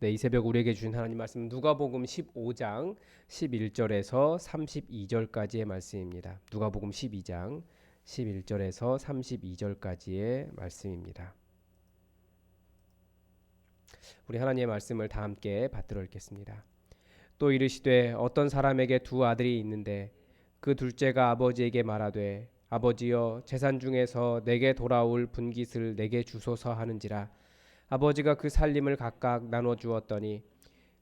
네, 이 새벽 우리에게 주신 하나님 말씀 누가복음 15장 11절에서 32절까지의 말씀입니다. 누가복음 12장 11절에서 32절까지의 말씀입니다. 우리 하나님의 말씀을 다 함께 받들어 읽겠습니다. 또 이르시되 어떤 사람에게 두 아들이 있는데 그 둘째가 아버지에게 말하되 아버지여 재산 중에서 내게 돌아올 분깃을 내게 주소서 하는지라. 아버지가 그 살림을 각각 나눠 주었더니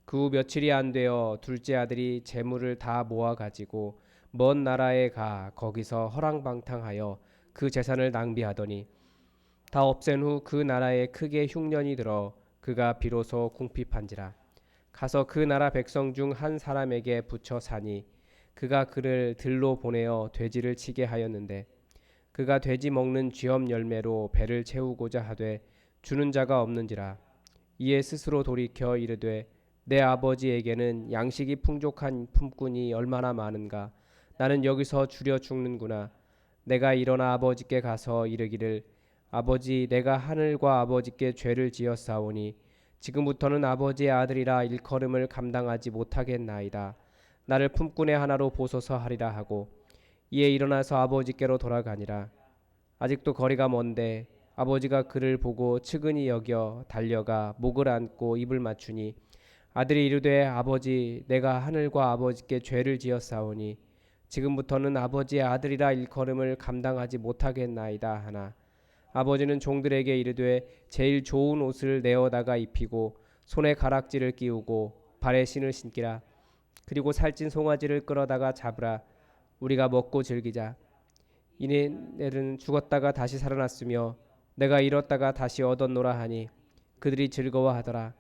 그 후 며칠이 안 되어 둘째 아들이 재물을 다 모아 가지고 먼 나라에 가 거기서 허랑방탕하여 그 재산을 낭비하더니 다 없앤 후 그 나라에 크게 흉년이 들어 그가 비로소 궁핍한지라. 가서 그 나라 백성 중 한 사람에게 붙여 사니 그가 그를 들로 보내어 돼지를 치게 하였는데 그가 돼지 먹는 쥐엄 열매로 배를 채우고자 하되 주는 자가 없는지라. 이에 스스로 돌이켜 이르되 내 아버지에게는 양식이 풍족한 품꾼이 얼마나 많은가. 나는 여기서 줄여 죽는구나. 내가 일어나 아버지께 가서 이르기를 아버지 내가 하늘과 아버지께 죄를 지었사오니 지금부터는 아버지의 아들이라 일컬음을 감당하지 못하겠나이다. 나를 품꾼의 하나로 보소서 하리라 하고 이에 일어나서 아버지께로 돌아가니라. 아직도 거리가 먼데 아버지가 그를 보고 측은히 여겨 달려가 목을 안고 입을 맞추니 아들이 이르되 아버지 내가 하늘과 아버지께 죄를 지었사오니 지금부터는 아버지의 아들이라 일컬음을 감당하지 못하겠나이다 하나 아버지는 종들에게 이르되 제일 좋은 옷을 내어다가 입히고 손에 가락지를 끼우고 발에 신을 신기라. 그리고 살찐 송아지를 끌어다가 잡으라. 우리가 먹고 즐기자. 이네들은 죽었다가 다시 살아났으며 내가 잃었다가 다시 얻었노라 하니 그들이 즐거워하더라.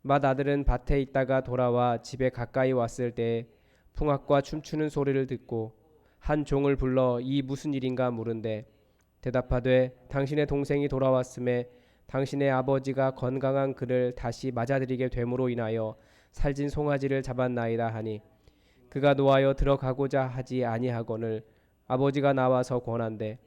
맏아들은 밭에 있다가 돌아와 집에 가까이 왔을 때에 풍악과 춤추는 소리를 듣고 한 종을 불러 이 무슨 일인가 물은데 대답하되 당신의 동생이 돌아왔음에 당신의 아버지가 건강한 그를 다시 맞아들이게 됨으로 인하여 살진 송아지를 잡았나이다 하니 그가 노하여 들어가고자 하지 아니하거늘 아버지가 나와서 권한대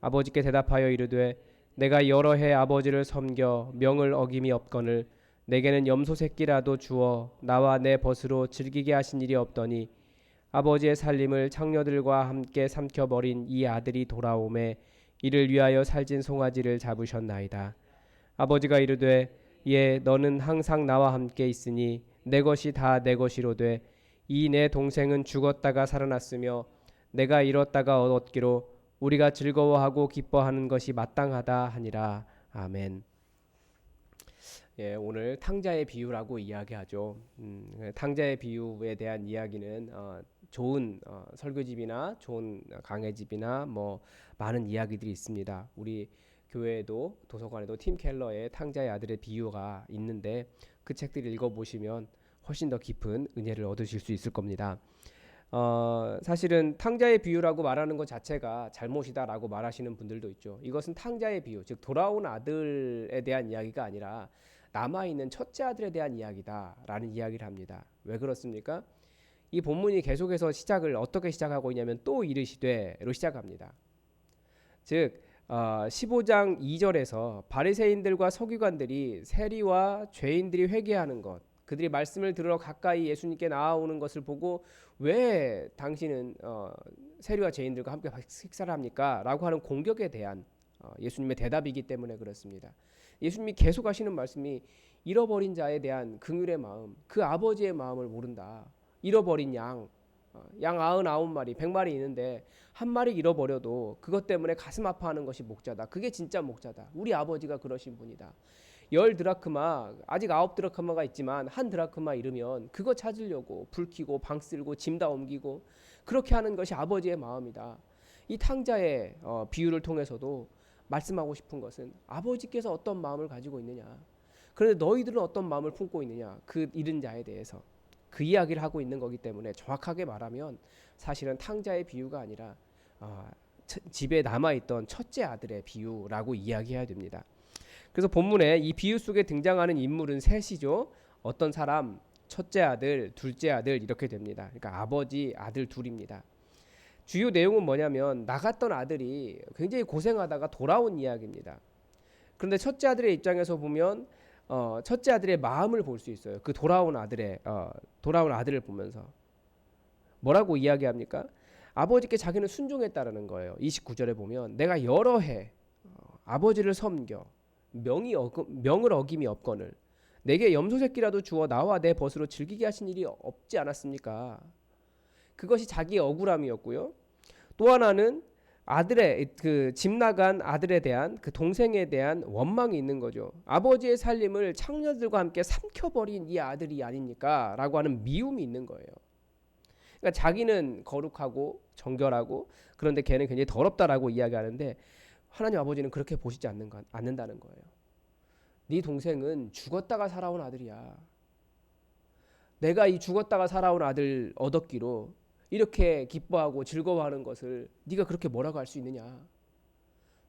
아버지께 대답하여 이르되 내가 여러 해 아버지를 섬겨 명을 어김이 없거늘 내게는 염소 새끼라도 주어 나와 내 벗으로 즐기게 하신 일이 없더니 아버지의 살림을 창녀들과 함께 삼켜버린 이 아들이 돌아오매 이를 위하여 살진 송아지를 잡으셨나이다. 아버지가 이르되 예 너는 항상 나와 함께 있으니 내 것이 다 내 것이로되 이 내 동생은 죽었다가 살아났으며 내가 잃었다가 얻었기로 우리가 즐거워하고 기뻐하는 것이 마땅하다 하니라. 아멘. 예, 오늘 탕자의 비유라고 이야기하죠. 탕자의 비유에 대한 이야기는 좋은 설교집이나 좋은 강해집이나 뭐 많은 이야기들이 있습니다. 우리 교회에도 도서관에도 팀 켈러의 탕자의 아들의 비유가 있는데 그 책들 읽어보시면 훨씬 더 깊은 은혜를 얻으실 수 있을 겁니다. 사실은 탕자의 비유라고 말하는 것 자체가 잘못이다라고 말하시는 분들도 있죠. 이것은 탕자의 비유, 즉 돌아온 아들에 대한 이야기가 아니라 남아있는 첫째 아들에 대한 이야기다라는 이야기를 합니다. 왜 그렇습니까? 이 본문이 계속해서 시작을 어떻게 시작하고 있냐면 또 이르시되로 시작합니다. 즉 15장 2절에서 바리새인들과 서기관들이 세리와 죄인들이 회개하는 것, 그들이 말씀을 들으러 가까이 예수님께 나아오는 것을 보고 왜 당신은 세리와 죄인들과 함께 식사를 합니까? 라고 하는 공격에 대한 예수님의 대답이기 때문에 그렇습니다. 예수님이 계속 하시는 말씀이 잃어버린 자에 대한 긍휼의 마음, 그 아버지의 마음을 모른다. 잃어버린 양 99마리, 100마리 있는데 한 마리 잃어버려도 그것 때문에 가슴 아파하는 것이 목자다. 그게 진짜 목자다. 우리 아버지가 그러신 분이다. 10드라크마, 아직 9드라크마가 있지만 한 드라크마 잃으면 그거 찾으려고 불 켜고 방 쓸고 짐 다 옮기고 그렇게 하는 것이 아버지의 마음이다. 이 탕자의 비유를 통해서도 말씀하고 싶은 것은 아버지께서 어떤 마음을 가지고 있느냐, 그런데 너희들은 어떤 마음을 품고 있느냐, 그 잃은 자에 대해서 그 이야기를 하고 있는 거기 때문에 정확하게 말하면 사실은 탕자의 비유가 아니라 집에 남아있던 첫째 아들의 비유라고 이야기해야 됩니다. 그래서 본문에 이 비유 속에 등장하는 인물은 셋이죠. 어떤 사람, 첫째 아들, 둘째 아들 이렇게 됩니다. 그러니까 아버지, 아들 둘입니다. 주요 내용은 뭐냐면 나갔던 아들이 굉장히 고생하다가 돌아온 이야기입니다. 그런데 첫째 아들의 입장에서 보면 첫째 아들의 마음을 볼 수 있어요. 그 돌아온 아들을 보면서 뭐라고 이야기합니까? 아버지께 자기는 순종했다라는 거예요. 29절에 보면 내가 여러 해 아버지를 섬겨 명을 어김이 없거늘 내게 염소 새끼라도 주어 나와 내 벗으로 즐기게 하신 일이 없지 않았습니까? 그것이 자기의 억울함이었고요. 또 하나는 아들의 그 집 나간 아들에 대한 그 동생에 대한 원망이 있는 거죠. 아버지의 살림을 창녀들과 함께 삼켜버린 이 아들이 아닙니까? 라고 하는 미움이 있는 거예요. 그러니까 자기는 거룩하고 정결하고 그런데 걔는 굉장히 더럽다라고 이야기하는데 하나님 아버지는 그렇게 보시지 않는다는 거예요. 네 동생은 죽었다가 살아온 아들이야. 내가 이 죽었다가 살아온 아들 얻었기로 이렇게 기뻐하고 즐거워하는 것을 네가 그렇게 뭐라고 할 수 있느냐.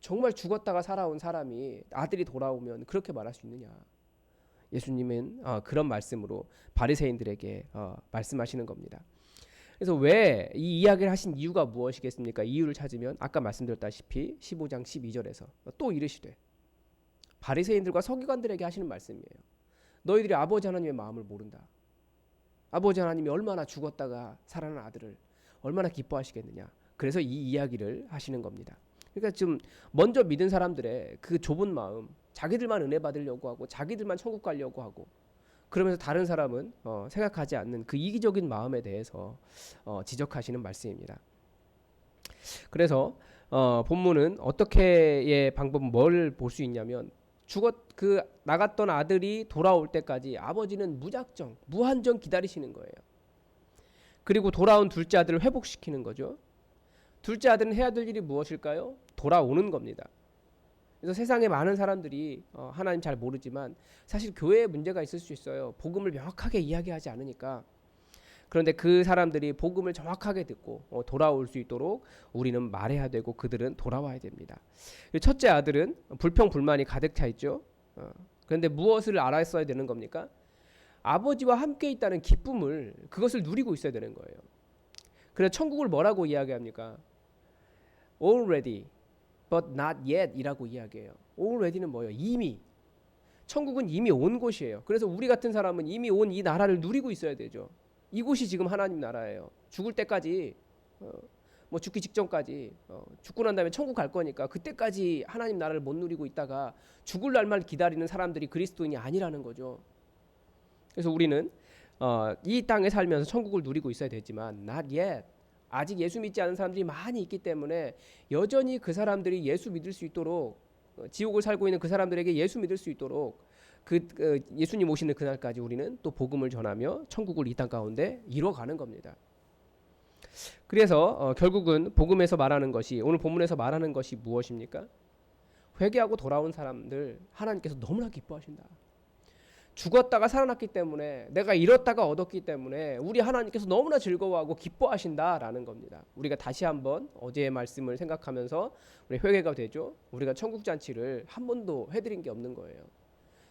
정말 죽었다가 살아온 사람이 아들이 돌아오면 그렇게 말할 수 있느냐. 예수님은 그런 말씀으로 바리새인들에게 말씀하시는 겁니다. 그래서 왜 이 이야기를 하신 이유가 무엇이겠습니까? 이유를 찾으면 아까 말씀드렸다시피 15장 12절에서 또 이르시되 바리새인들과 서기관들에게 하시는 말씀이에요. 너희들이 아버지 하나님의 마음을 모른다. 아버지 하나님이 얼마나 죽었다가 살아난 아들을 얼마나 기뻐하시겠느냐. 그래서 이 이야기를 하시는 겁니다. 그러니까 좀 먼저 믿은 사람들의 그 좁은 마음, 자기들만 은혜 받으려고 하고 자기들만 천국 가려고 하고 그러면서 다른 사람은 생각하지 않는 그 이기적인 마음에 대해서 지적하시는 말씀입니다. 그래서 본문은 어떻게의 방법은 뭘 볼 수 있냐면 나갔던 아들이 돌아올 때까지 아버지는 무작정 무한정 기다리시는 거예요. 그리고 돌아온 둘째 아들을 회복시키는 거죠. 둘째 아들은 해야 될 일이 무엇일까요? 돌아오는 겁니다. 그래서 세상에 많은 사람들이 하나님 잘 모르지만 사실 교회에 문제가 있을 수 있어요. 복음을 명확하게 이야기하지 않으니까. 그런데 그 사람들이 복음을 정확하게 듣고 돌아올 수 있도록 우리는 말해야 되고 그들은 돌아와야 됩니다. 첫째 아들은 불평불만이 가득 차 있죠. 그런데 무엇을 알았어야 되는 겁니까? 아버지와 함께 있다는 기쁨을 그것을 누리고 있어야 되는 거예요. 그래서 천국을 뭐라고 이야기합니까? Already, but not yet 이라고 이야기해요. Already는 뭐예요? 이미. 천국은 이미 온 곳이에요. 그래서 우리 같은 사람은 이미 온 이 나라를 누리고 있어야 되죠. 이곳이 지금 하나님 나라예요. 죽을 때까지 뭐 죽기 직전까지 죽고 난 다음에 천국 갈 거니까 그때까지 하나님 나라를 못 누리고 있다가 죽을 날만 기다리는 사람들이 그리스도인이 아니라는 거죠. 그래서 우리는 이 땅에 살면서 천국을 누리고 있어야 되지만 not yet 아직 예수 믿지 않은 사람들이 많이 있기 때문에 여전히 그 사람들이 예수 믿을 수 있도록 지옥을 살고 있는 그 사람들에게 예수 믿을 수 있도록 예수님 오시는 그날까지 우리는 또 복음을 전하며 천국을 이 땅 가운데 이뤄가는 겁니다. 그래서 결국은 복음에서 말하는 것이 오늘 본문에서 말하는 것이 무엇입니까? 회개하고 돌아온 사람들 하나님께서 너무나 기뻐하신다. 죽었다가 살아났기 때문에 내가 잃었다가 얻었기 때문에 우리 하나님께서 너무나 즐거워하고 기뻐하신다라는 겁니다. 우리가 다시 한번 어제의 말씀을 생각하면서 우리 회개가 되죠. 우리가 천국 잔치를 한 번도 해드린 게 없는 거예요.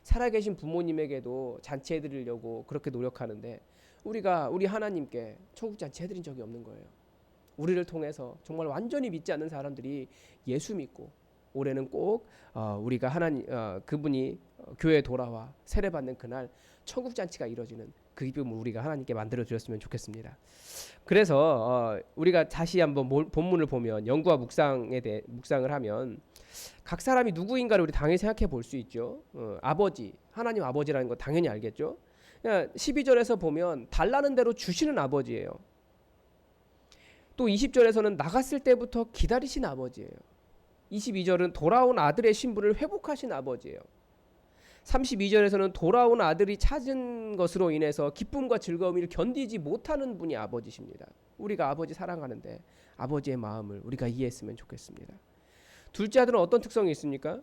살아계신 부모님에게도 잔치 해드리려고 그렇게 노력하는데 우리 하나님께 천국 잔치 해드린 적이 없는 거예요. 우리를 통해서 정말 완전히 믿지 않는 사람들이 예수 믿고 올해는 꼭 우리가 그분이 교회에 돌아와 세례받는 그날 천국 잔치가 이루어지는 그 기쁨을 우리가 하나님께 만들어 드렸으면 좋겠습니다. 그래서 우리가 다시 한번 본문을 보면 연구와 묵상을 하면 각 사람이 누구인가를 우리 당연히 생각해 볼 수 있죠. 하나님 아버지라는 거 당연히 알겠죠. 12절에서 보면 달라는 대로 주시는 아버지예요. 또 20절에서는 나갔을 때부터 기다리신 아버지예요. 22절은 돌아온 아들의 신분을 회복하신 아버지예요. 32절에서는 돌아온 아들이 찾은 것으로 인해서 기쁨과 즐거움을 견디지 못하는 분이 아버지십니다. 우리가 아버지 사랑하는데 아버지의 마음을 우리가 이해했으면 좋겠습니다. 둘째 아들은 어떤 특성이 있습니까?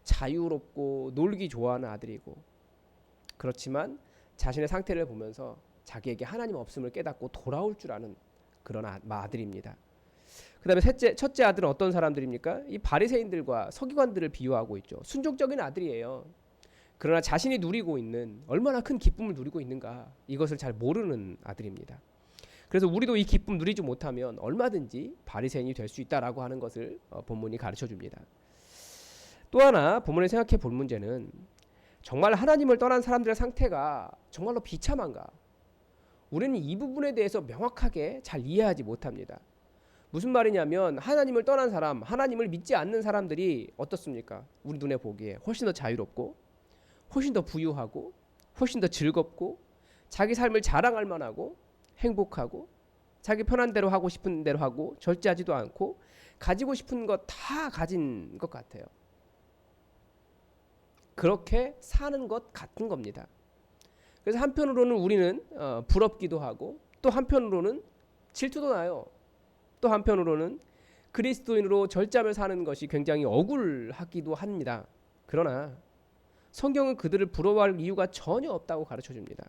자유롭고 놀기 좋아하는 아들이고 그렇지만 자신의 상태를 보면서 자기에게 하나님 없음을 깨닫고 돌아올 줄 아는 그런 아들입니다. 그 다음에 첫째 아들은 어떤 사람들입니까? 이 바리새인들과 서기관들을 비유하고 있죠. 순종적인 아들이에요. 그러나 자신이 누리고 있는 얼마나 큰 기쁨을 누리고 있는가 이것을 잘 모르는 아들입니다. 그래서 우리도 이 기쁨 누리지 못하면 얼마든지 바리새인이 될 수 있다라고 하는 것을 본문이 가르쳐줍니다. 또 하나 본문에 생각해 볼 문제는 정말 하나님을 떠난 사람들의 상태가 정말로 비참한가? 우리는 이 부분에 대해서 명확하게 잘 이해하지 못합니다. 무슨 말이냐면 하나님을 떠난 사람, 하나님을 믿지 않는 사람들이 어떻습니까? 우리 눈에 보기에 훨씬 더 자유롭고 훨씬 더 부유하고 훨씬 더 즐겁고 자기 삶을 자랑할 만하고 행복하고 자기 편한 대로 하고 싶은 대로 하고 절제하지도 않고 가지고 싶은 것 다 가진 것 같아요. 그렇게 사는 것 같은 겁니다. 그래서 한편으로는 우리는 부럽기도 하고 또 한편으로는 질투도 나요. 또 한편으로는 그리스도인으로 절제하며 사는 것이 굉장히 억울하기도 합니다. 그러나 성경은 그들을 부러워할 이유가 전혀 없다고 가르쳐줍니다.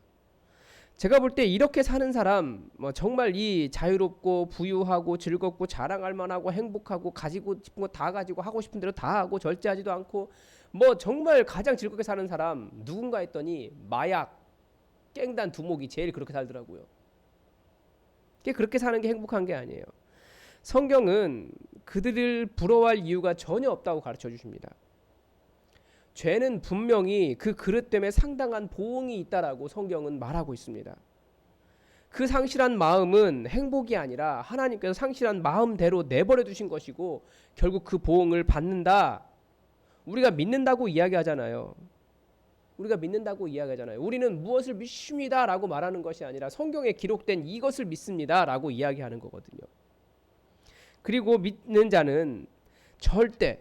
제가 볼 때 이렇게 사는 사람, 정말 이 자유롭고 부유하고 즐겁고 자랑할 만하고 행복하고 가지고 싶은 거 다 가지고 하고 싶은 대로 다 하고 절제하지도 않고 정말 가장 즐겁게 사는 사람 누군가 했더니 마약, 깽단, 두목이 제일 그렇게 살더라고요. 그렇게 사는 게 행복한 게 아니에요. 성경은 그들을 부러워할 이유가 전혀 없다고 가르쳐 주십니다. 죄는 분명히 그 그릇 때문에 상당한 보응이 있다라고 성경은 말하고 있습니다. 그 상실한 마음은 행복이 아니라 하나님께서 상실한 마음대로 내버려 두신 것이고 결국 그 보응을 받는다. 우리가 믿는다고 이야기하잖아요. 우리는 무엇을 믿습니다라고 말하는 것이 아니라 성경에 기록된 이것을 믿습니다라고 이야기하는 거거든요. 그리고 믿는 자는 절대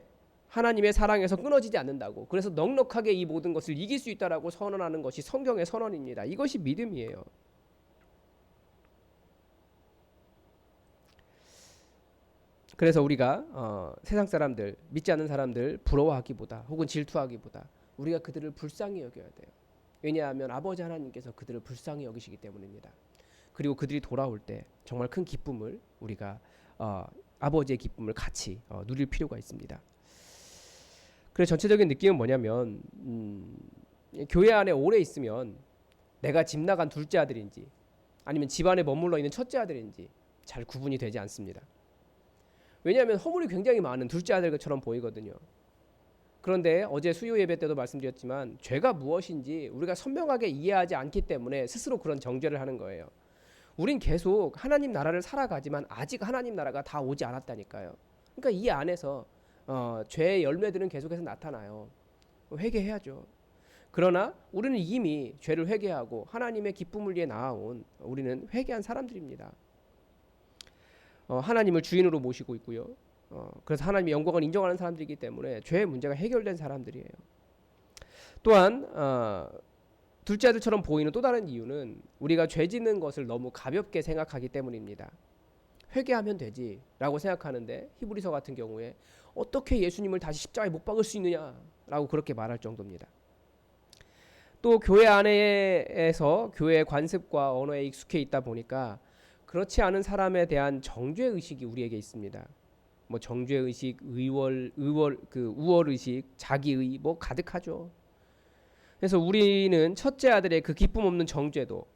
하나님의 사랑에서 끊어지지 않는다고. 그래서 넉넉하게 이 모든 것을 이길 수 있다라고 선언하는 것이 성경의 선언입니다. 이것이 믿음이에요. 그래서 우리가 세상 사람들, 믿지 않는 사람들 부러워하기보다 혹은 질투하기보다 우리가 그들을 불쌍히 여겨야 돼요. 왜냐하면 아버지 하나님께서 그들을 불쌍히 여기시기 때문입니다. 그리고 그들이 돌아올 때 정말 큰 기쁨을 우리가 아버지의 기쁨을 같이 누릴 필요가 있습니다. 그래서 전체적인 느낌은 뭐냐면 교회 안에 오래 있으면 내가 집 나간 둘째 아들인지 아니면 집안에 머물러 있는 첫째 아들인지 잘 구분이 되지 않습니다. 왜냐하면 허물이 굉장히 많은 둘째 아들처럼 보이거든요. 그런데 어제 수요 예배 때도 말씀드렸지만 죄가 무엇인지 우리가 선명하게 이해하지 않기 때문에 스스로 그런 정죄를 하는 거예요. 우린 계속 하나님 나라를 살아가지만 아직 하나님 나라가 다 오지 않았다니까요. 그러니까 이 안에서 죄의 열매들은 계속해서 나타나요. 회개해야죠. 그러나 우리는 이미 죄를 회개하고 하나님의 기쁨을 위해 나아온 우리는 회개한 사람들입니다. 하나님을 주인으로 모시고 있고요. 그래서 하나님의 영광을 인정하는 사람들이기 때문에 죄의 문제가 해결된 사람들이에요. 또한 둘째 아들처럼 보이는 또 다른 이유는 우리가 죄 짓는 것을 너무 가볍게 생각하기 때문입니다. 회개하면 되지라고 생각하는데 히브리서 같은 경우에 어떻게 예수님을 다시 십자가에 못 박을 수 있느냐라고 그렇게 말할 정도입니다. 또 교회 안에서 교회의 관습과 언어에 익숙해 있다 보니까 그렇지 않은 사람에 대한 정죄 의식이 우리에게 있습니다. 정죄 의식, 우월 의식, 자기의 가득하죠. 그래서 우리는 첫째 아들의 그 기쁨 없는 정죄도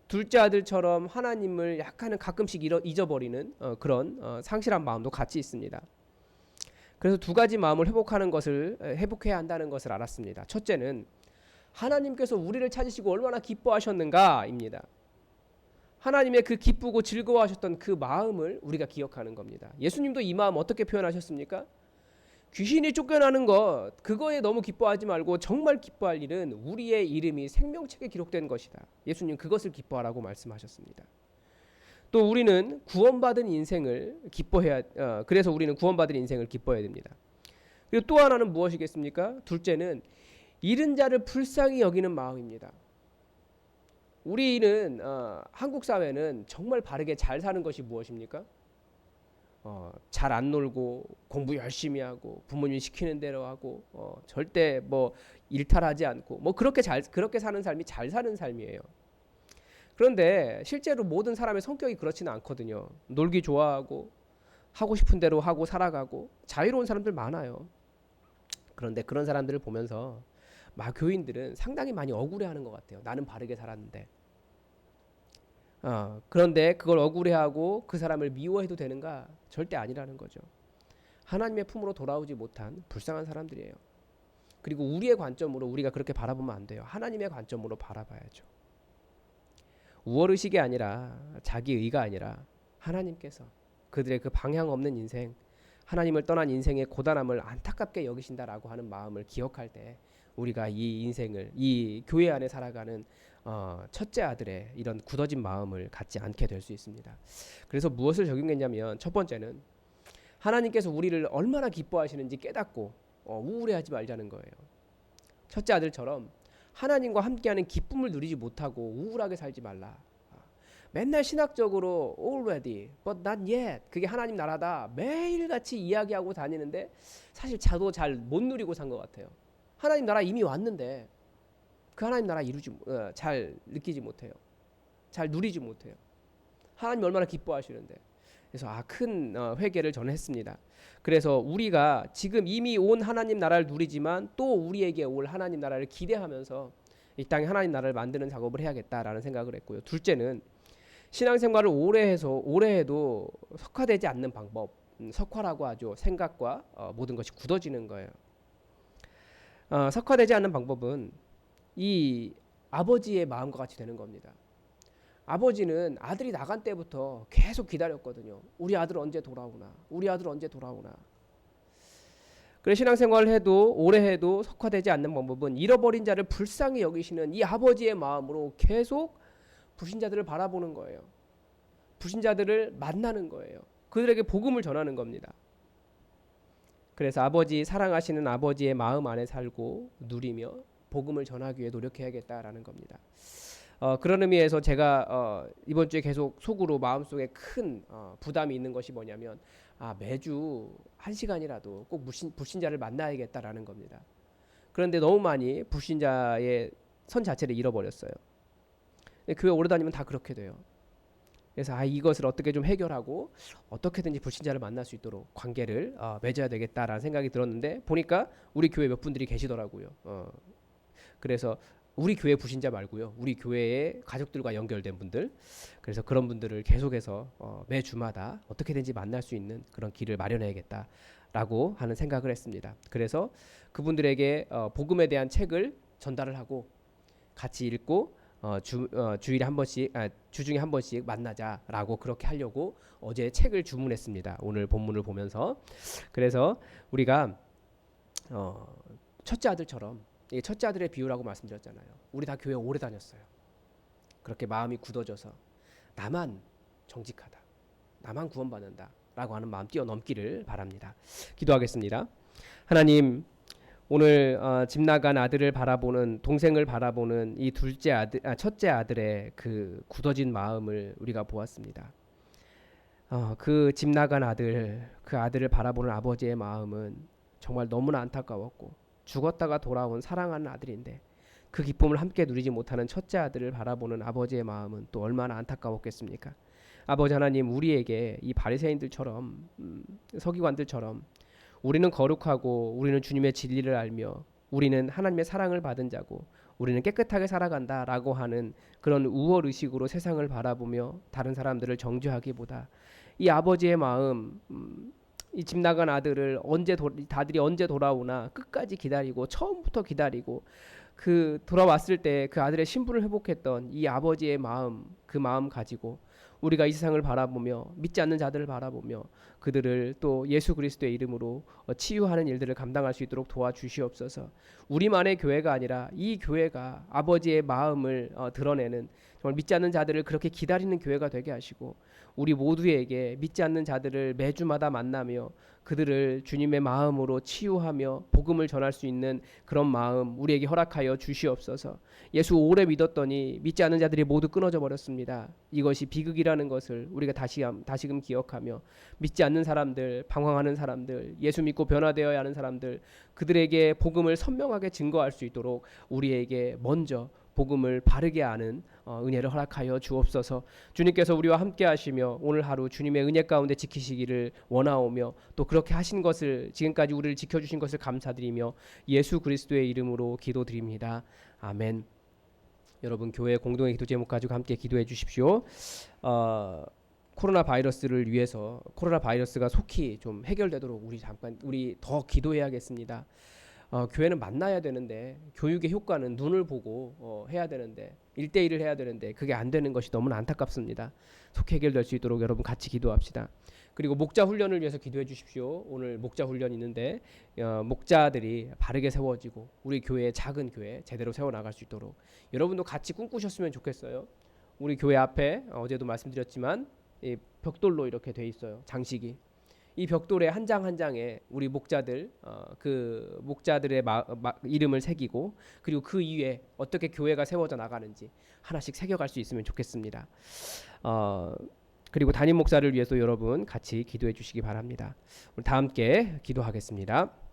둘째 아들처럼 하나님을 약간은 가끔씩 잊어버리는 그런 상실한 마음도 같이 있습니다. 그래서 두 가지 마음을 회복해야 한다는 것을 알았습니다. 첫째는 하나님께서 우리를 찾으시고 얼마나 기뻐하셨는가입니다. 하나님의 그 기쁘고 즐거워하셨던 그 마음을 우리가 기억하는 겁니다. 예수님도 이 마음 어떻게 표현하셨습니까? 귀신이 쫓겨나는 것, 그거에 너무 기뻐하지 말고 정말 기뻐할 일은 우리의 이름이 생명책에 기록된 것이다. 예수님 그것을 기뻐하라고 말씀하셨습니다. 또 우리는 구원받은 인생을 그래서 우리는 구원받은 인생을 기뻐해야 됩니다. 그리고 또 하나는 무엇이겠습니까? 둘째는 잃은 자를 불쌍히 여기는 마음입니다. 우리는 한국 사회는 정말 바르게 잘 사는 것이 무엇입니까? 잘 안 놀고 공부 열심히 하고 부모님 시키는 대로 하고 절대 일탈하지 않고 그렇게 사는 삶이 잘 사는 삶이에요. 그런데 실제로 모든 사람의 성격이 그렇지는 않거든요. 놀기 좋아하고 하고 싶은 대로 하고 살아가고 자유로운 사람들 많아요. 그런데 그런 사람들을 보면서 교인들은 상당히 많이 억울해하는 것 같아요. 나는 바르게 살았는데. 그런데 그걸 억울해하고 그 사람을 미워해도 되는가? 절대 아니라는 거죠. 하나님의 품으로 돌아오지 못한 불쌍한 사람들이에요. 그리고 우리의 관점으로 우리가 그렇게 바라보면 안 돼요. 하나님의 관점으로 바라봐야죠. 우월의식이 아니라 자기의가 아니라 하나님께서 그들의 그 방향 없는 인생, 하나님을 떠난 인생의 고단함을 안타깝게 여기신다라고 하는 마음을 기억할 때 우리가 이 인생을 이 교회 안에 살아가는 첫째 아들의 이런 굳어진 마음을 갖지 않게 될 수 있습니다. 그래서 무엇을 적용했냐면 첫 번째는 하나님께서 우리를 얼마나 기뻐하시는지 깨닫고 우울해하지 말자는 거예요. 첫째 아들처럼 하나님과 함께하는 기쁨을 누리지 못하고 우울하게 살지 말라. 맨날 신학적으로 already, but not yet. 그게 하나님 나라다. 매일같이 이야기하고 다니는데 사실 자도 잘 못 누리고 산 것 같아요. 하나님 나라 이미 왔는데 그 하나님 나라 잘 느끼지 못해요. 잘 누리지 못해요. 하나님 얼마나 기뻐하시는데. 그래서 큰 회개를 저는 했습니다. 그래서 우리가 지금 이미 온 하나님 나라를 누리지만 또 우리에게 올 하나님 나라를 기대하면서 이 땅에 하나님 나라를 만드는 작업을 해야겠다라는 생각을 했고요. 둘째는 신앙생활을 오래 해도 석화되지 않는 방법, 석화라고 하죠. 생각과 모든 것이 굳어지는 거예요. 석화되지 않는 방법은 이 아버지의 마음과 같이 되는 겁니다. 아버지는 아들이 나간 때부터 계속 기다렸거든요. 우리 아들 언제 돌아오나? 우리 아들 언제 돌아오나? 그래 신앙생활을 해도 오래 해도 석화되지 않는 방법은 잃어버린 자를 불쌍히 여기시는 이 아버지의 마음으로 계속 불신자들을 바라보는 거예요. 불신자들을 만나는 거예요. 그들에게 복음을 전하는 겁니다. 그래서 사랑하시는 아버지의 마음 안에 살고 누리며 복음을 전하기 위해 노력해야겠다라는 겁니다. 그런 의미에서 제가 이번 주에 계속 속으로 마음속에 큰 부담이 있는 것이 뭐냐면 매주 1시간이라도 꼭 불신자를 만나야겠다라는 겁니다. 그런데 너무 많이 불신자의 선 자체를 잃어버렸어요. 교회 오래 다니면 다 그렇게 돼요. 그래서 이것을 어떻게 좀 해결하고 어떻게든지 불신자를 만날 수 있도록 관계를 맺어야 되겠다라는 생각이 들었는데 보니까 우리 교회 몇 분들이 계시더라고요. 그래서 우리 교회 불신자 말고요. 우리 교회의 가족들과 연결된 분들. 그래서 그런 분들을 계속해서 매주마다 어떻게든지 만날 수 있는 그런 길을 마련해야겠다라고 하는 생각을 했습니다. 그래서 그분들에게 복음에 대한 책을 전달을 하고 같이 읽고 주일에 한 번씩 주중에 한 번씩 만나자라고 그렇게 하려고 어제 책을 주문했습니다. 오늘 본문을 보면서. 그래서 우리가 첫째 아들처럼 이게 첫째 아들의 비유라고 말씀드렸잖아요. 우리 다 교회 오래 다녔어요. 그렇게 마음이 굳어져서 나만 정직하다, 나만 구원받는다 라고 하는 마음 뛰어넘기를 바랍니다. 기도하겠습니다. 하나님, 오늘 집 나간 아들을 바라보는, 동생을 바라보는 이 첫째 아들의 그 굳어진 마음을 우리가 보았습니다. 그 집 나간 아들, 그 아들을 바라보는 아버지의 마음은 정말 너무나 안타까웠고 죽었다가 돌아온 사랑하는 아들인데 그 기쁨을 함께 누리지 못하는 첫째 아들을 바라보는 아버지의 마음은 또 얼마나 안타까웠겠습니까? 아버지 하나님, 우리에게 이 바리새인들처럼 서기관들처럼 우리는 거룩하고 우리는 주님의 진리를 알며 우리는 하나님의 사랑을 받은 자고 우리는 깨끗하게 살아간다라고 하는 그런 우월의식으로 세상을 바라보며 다른 사람들을 정죄하기보다 이 아버지의 마음, 이 집 나간 아들을 다들이 언제 돌아오나 끝까지 기다리고 처음부터 기다리고 그 돌아왔을 때 그 아들의 신분을 회복했던 이 아버지의 마음, 그 마음 가지고 우리가 이 세상을 바라보며 믿지 않는 자들을 바라보며 그들을 또 예수 그리스도의 이름으로 치유하는 일들을 감당할 수 있도록 도와주시옵소서. 우리만의 교회가 아니라 이 교회가 아버지의 마음을 드러내는 정말 믿지 않는 자들을 그렇게 기다리는 교회가 되게 하시고 우리 모두에게 믿지 않는 자들을 매주마다 만나며 그들을 주님의 마음으로 치유하며 복음을 전할 수 있는 그런 마음 우리에게 허락하여 주시옵소서. 예수 오래 믿었더니 믿지 않는 자들이 모두 끊어져 버렸습니다. 이것이 비극이라는 것을 우리가 다시금 기억하며 믿지 않는 사람들, 방황하는 사람들, 예수 믿고 변화되어야 하는 사람들, 그들에게 복음을 선명하게 증거할 수 있도록 우리에게 먼저 복음을 바르게 아는 은혜를 허락하여 주옵소서. 주님께서 우리와 함께 하시며 오늘 하루 주님의 은혜 가운데 지키시기를 원하오며 또 그렇게 하신 것을 지금까지 우리를 지켜주신 것을 감사드리며 예수 그리스도의 이름으로 기도드립니다. 아멘. 여러분 교회 공동의 기도 제목 가지고 함께 기도해 주십시오. 코로나 바이러스를 위해서 코로나 바이러스가 속히 좀 해결되도록 우리 더 기도해야겠습니다. 교회는 만나야 되는데 교육의 효과는 눈을 보고 해야 되는데 1대1을 해야 되는데 그게 안 되는 것이 너무나 안타깝습니다. 속 해결될 수 있도록 여러분 같이 기도합시다. 그리고 목자 훈련을 위해서 기도해 주십시오. 오늘 목자 훈련이 있는데 목자들이 바르게 세워지고 우리 교회 작은 교회 제대로 세워나갈 수 있도록 여러분도 같이 꿈꾸셨으면 좋겠어요. 우리 교회 앞에 어제도 말씀드렸지만 이 벽돌로 이렇게 돼 있어요. 장식이. 이 벽돌에 한 장 한 장에 우리 목자들 그 목자들의 이름을 새기고 그리고 그 위에 어떻게 교회가 세워져 나가는지 하나씩 새겨갈 수 있으면 좋겠습니다. 그리고 담임 목사를 위해서 여러분 같이 기도해 주시기 바랍니다. 우리 다 함께 기도하겠습니다.